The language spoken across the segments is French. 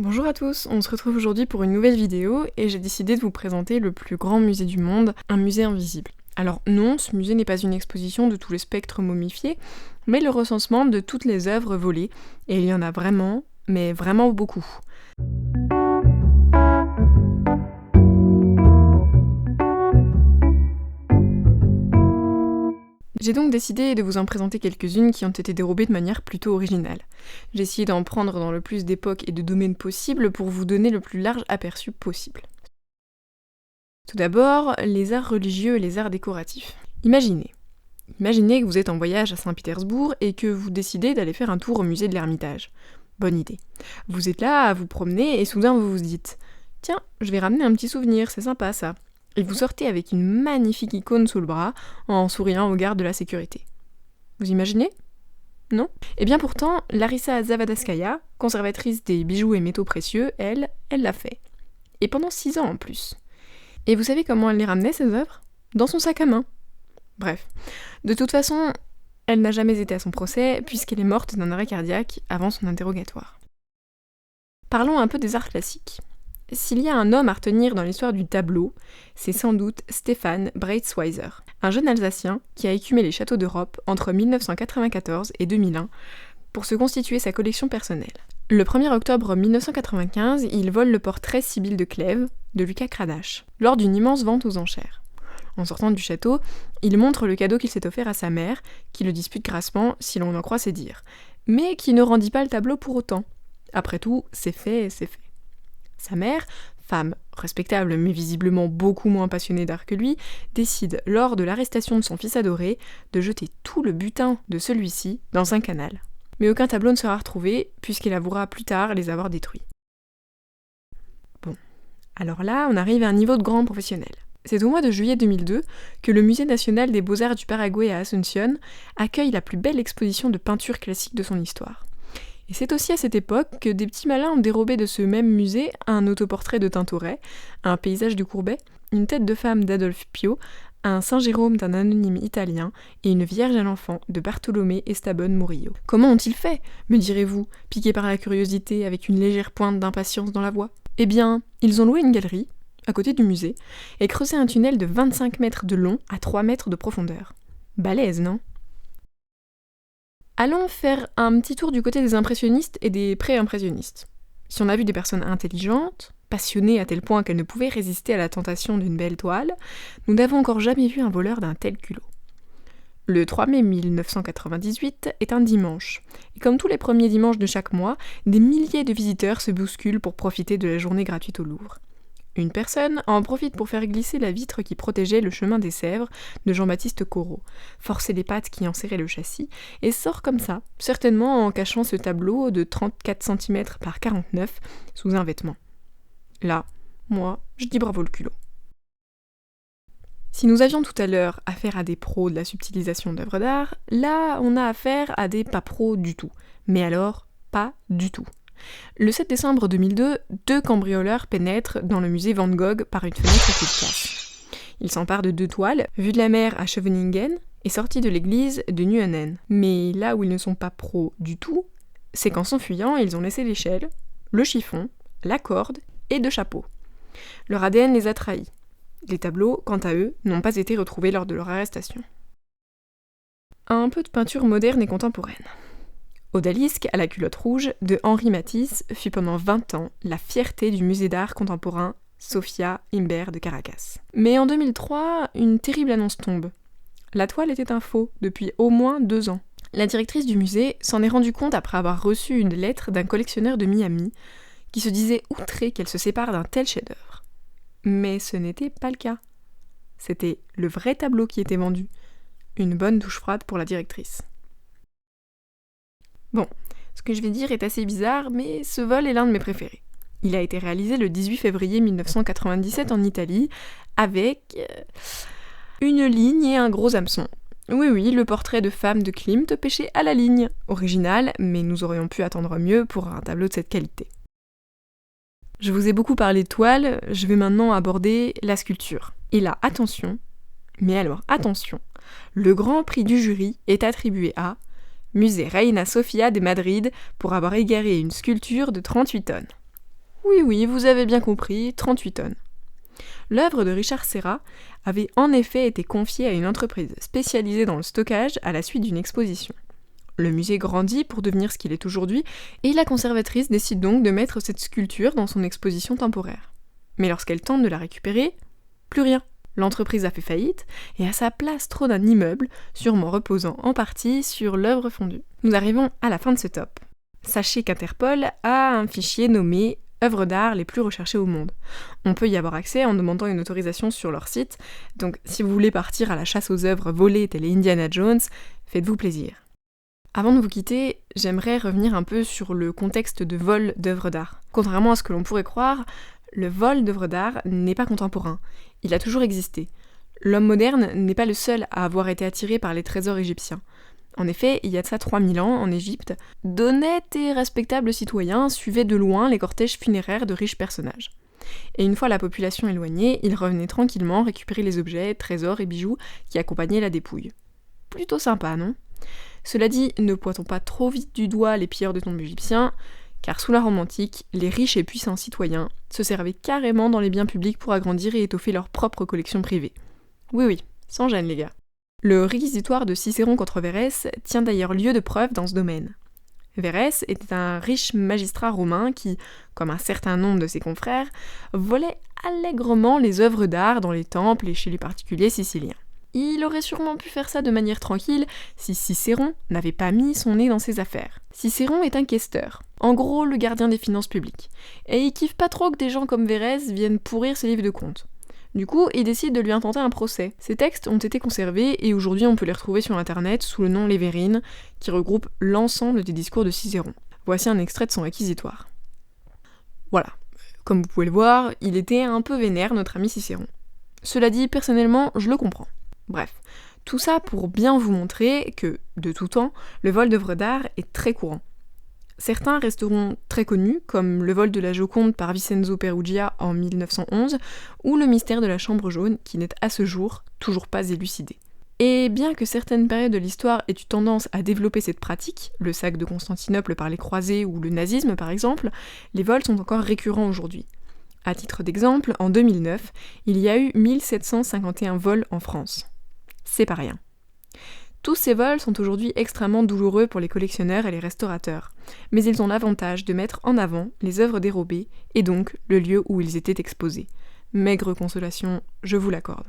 Bonjour à tous, on se retrouve aujourd'hui pour une nouvelle vidéo et j'ai décidé de vous présenter le plus grand musée du monde, un musée invisible. Alors non, ce musée n'est pas une exposition de tous les spectres momifiés, mais le recensement de toutes les œuvres volées, et il y en a vraiment, mais vraiment beaucoup. J'ai donc décidé de vous en présenter quelques-unes qui ont été dérobées de manière plutôt originale. J'ai essayé d'en prendre dans le plus d'époques et de domaines possibles pour vous donner le plus large aperçu possible. Tout d'abord, les arts religieux et les arts décoratifs. Imaginez que vous êtes en voyage à Saint-Pétersbourg et que vous décidez d'aller faire un tour au musée de l'Ermitage. Bonne idée. Vous êtes là à vous promener et soudain vous vous dites « Tiens, je vais ramener un petit souvenir, c'est sympa ça ». Et vous sortez avec une magnifique icône sous le bras en souriant aux gardes de la sécurité. Vous imaginez ? Non ? Eh bien pourtant, Larissa Zavadskaya, conservatrice des bijoux et métaux précieux, elle l'a fait. Et pendant 6 ans en plus. Et vous savez comment elle les ramenait, ces œuvres ? Dans son sac à main. Bref. De toute façon, elle n'a jamais été à son procès, puisqu'elle est morte d'un arrêt cardiaque avant son interrogatoire. Parlons un peu des arts classiques. S'il y a un homme à retenir dans l'histoire du tableau, c'est sans doute Stefan Breitschweiser, un jeune Alsacien qui a écumé les châteaux d'Europe entre 1994 et 2001 pour se constituer sa collection personnelle. Le 1er octobre 1995, il vole le portrait Sibylle de Clèves de Lucas Cranach lors d'une immense vente aux enchères. En sortant du château, il montre le cadeau qu'il s'est offert à sa mère, qui le dispute grassement si l'on en croit ses dires, mais qui ne rendit pas le tableau pour autant. Après tout, c'est fait, c'est fait. Sa mère, femme respectable mais visiblement beaucoup moins passionnée d'art que lui, décide, lors de l'arrestation de son fils adoré, de jeter tout le butin de celui-ci dans un canal. Mais aucun tableau ne sera retrouvé, puisqu'il avouera plus tard les avoir détruits. Bon, alors là, on arrive à un niveau de grand professionnel. C'est au mois de juillet 2002 que le Musée national des beaux-arts du Paraguay à Asunción accueille la plus belle exposition de peinture classique de son histoire. Et c'est aussi à cette époque que des petits malins ont dérobé de ce même musée un autoportrait de Tintoret, un paysage du Courbet, une tête de femme d'Adolphe Pio, un Saint-Jérôme d'un anonyme italien et une Vierge à l'enfant de Bartolomé Estabón Murillo. Comment ont-ils fait, me direz-vous, piqués par la curiosité avec une légère pointe d'impatience dans la voix ? Eh bien, ils ont loué une galerie, à côté du musée, et creusé un tunnel de 25 mètres de long à 3 mètres de profondeur. Balèze, non ? Allons faire un petit tour du côté des impressionnistes et des pré-impressionnistes. Si on a vu des personnes intelligentes, passionnées à tel point qu'elles ne pouvaient résister à la tentation d'une belle toile, nous n'avons encore jamais vu un voleur d'un tel culot. Le 3 mai 1998 est un dimanche, et comme tous les premiers dimanches de chaque mois, des milliers de visiteurs se bousculent pour profiter de la journée gratuite au Louvre. Une personne en profite pour faire glisser la vitre qui protégeait le chemin des Sèvres de Jean-Baptiste Corot, forcer les pattes qui enserraient le châssis, et sort comme ça, certainement en cachant ce tableau de 34 cm par 49 sous un vêtement. Là, moi, je dis bravo le culot. Si nous avions tout à l'heure affaire à des pros de la subtilisation d'œuvres d'art, là, on a affaire à des pas pros du tout. Mais alors, pas du tout. Le 7 décembre 2002, 2 cambrioleurs pénètrent dans le musée Van Gogh par une fenêtre qu'ils cassent. Ils s'emparent de 2 toiles, vues de la mer à Scheveningen et sorties de l'église de Nuenen. Mais là où ils ne sont pas pros du tout, c'est qu'en s'enfuyant, ils ont laissé l'échelle, le chiffon, la corde et 2 chapeaux. Leur ADN les a trahis. Les tableaux, quant à eux, n'ont pas été retrouvés lors de leur arrestation. Un peu de peinture moderne et contemporaine. Odalisque à la culotte rouge de Henri Matisse fut pendant 20 ans la fierté du musée d'art contemporain Sofia Imbert de Caracas. Mais en 2003, une terrible annonce tombe. La toile était un faux depuis au moins 2 ans. La directrice du musée s'en est rendue compte après avoir reçu une lettre d'un collectionneur de Miami qui se disait outré qu'elle se sépare d'un tel chef-d'œuvre. Mais ce n'était pas le cas. C'était le vrai tableau qui était vendu. Une bonne douche froide pour la directrice. Bon, ce que je vais dire est assez bizarre, mais ce vol est l'un de mes préférés. Il a été réalisé le 18 février 1997 en Italie, avec une ligne et un gros hameçon. Oui, le portrait de femme de Klimt pêché à la ligne. Original, mais nous aurions pu attendre mieux pour un tableau de cette qualité. Je vous ai beaucoup parlé de toile, je vais maintenant aborder la sculpture. Et là, attention, le grand prix du jury est attribué à Musée Reina Sofia de Madrid pour avoir égaré une sculpture de 38 tonnes. Oui, oui, vous avez bien compris, 38 tonnes. L'œuvre de Richard Serra avait en effet été confiée à une entreprise spécialisée dans le stockage à la suite d'une exposition. Le musée grandit pour devenir ce qu'il est aujourd'hui, et la conservatrice décide donc de mettre cette sculpture dans son exposition temporaire. Mais lorsqu'elle tente de la récupérer, plus rien. L'entreprise a fait faillite, et à sa place trône un immeuble, sûrement reposant en partie sur l'œuvre fondue. Nous arrivons à la fin de ce top. Sachez qu'Interpol a un fichier nommé œuvres d'art les plus recherchées au monde. On peut y avoir accès en demandant une autorisation sur leur site, donc si vous voulez partir à la chasse aux œuvres volées telles Indiana Jones, faites-vous plaisir. Avant de vous quitter, j'aimerais revenir un peu sur le contexte de vol d'œuvres d'art. Contrairement à ce que l'on pourrait croire, le vol d'œuvres d'art n'est pas contemporain, il a toujours existé. L'homme moderne n'est pas le seul à avoir été attiré par les trésors égyptiens. En effet, il y a de ça 3000 ans, en Égypte, d'honnêtes et respectables citoyens suivaient de loin les cortèges funéraires de riches personnages. Et une fois la population éloignée, ils revenaient tranquillement récupérer les objets, trésors et bijoux qui accompagnaient la dépouille. Plutôt sympa, non ? Cela dit, ne pointons pas trop vite du doigt les pilleurs de tombes égyptiens, car sous la Rome antique, les riches et puissants citoyens se servaient carrément dans les biens publics pour agrandir et étoffer leurs propres collections privées. Oui, sans gêne les gars. Le réquisitoire de Cicéron contre Vérès tient d'ailleurs lieu de preuve dans ce domaine. Vérès était un riche magistrat romain qui, comme un certain nombre de ses confrères, volait allègrement les œuvres d'art dans les temples et chez les particuliers siciliens. Il aurait sûrement pu faire ça de manière tranquille si Cicéron n'avait pas mis son nez dans ses affaires. Cicéron est un questeur, en gros le gardien des finances publiques, et il kiffe pas trop que des gens comme Vérès viennent pourrir ses livres de comptes. Du coup, il décide de lui intenter un procès. Ces textes ont été conservés et aujourd'hui on peut les retrouver sur internet sous le nom Les Vérines, qui regroupe l'ensemble des discours de Cicéron. Voici un extrait de son réquisitoire. Voilà, comme vous pouvez le voir, il était un peu vénère notre ami Cicéron. Cela dit, personnellement, je le comprends. Bref, tout ça pour bien vous montrer que, de tout temps, le vol d'œuvres d'art est très courant. Certains resteront très connus, comme le vol de la Joconde par Vincenzo Perugia en 1911, ou le mystère de la Chambre jaune, qui n'est à ce jour toujours pas élucidé. Et bien que certaines périodes de l'histoire aient eu tendance à développer cette pratique, le sac de Constantinople par les croisés ou le nazisme par exemple, les vols sont encore récurrents aujourd'hui. À titre d'exemple, en 2009, il y a eu 1751 vols en France. C'est pas rien. Tous ces vols sont aujourd'hui extrêmement douloureux pour les collectionneurs et les restaurateurs, mais ils ont l'avantage de mettre en avant les œuvres dérobées et donc le lieu où ils étaient exposés. Maigre consolation, je vous l'accorde.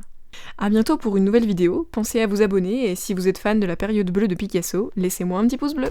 A bientôt pour une nouvelle vidéo, pensez à vous abonner et si vous êtes fan de la période bleue de Picasso, laissez-moi un petit pouce bleu.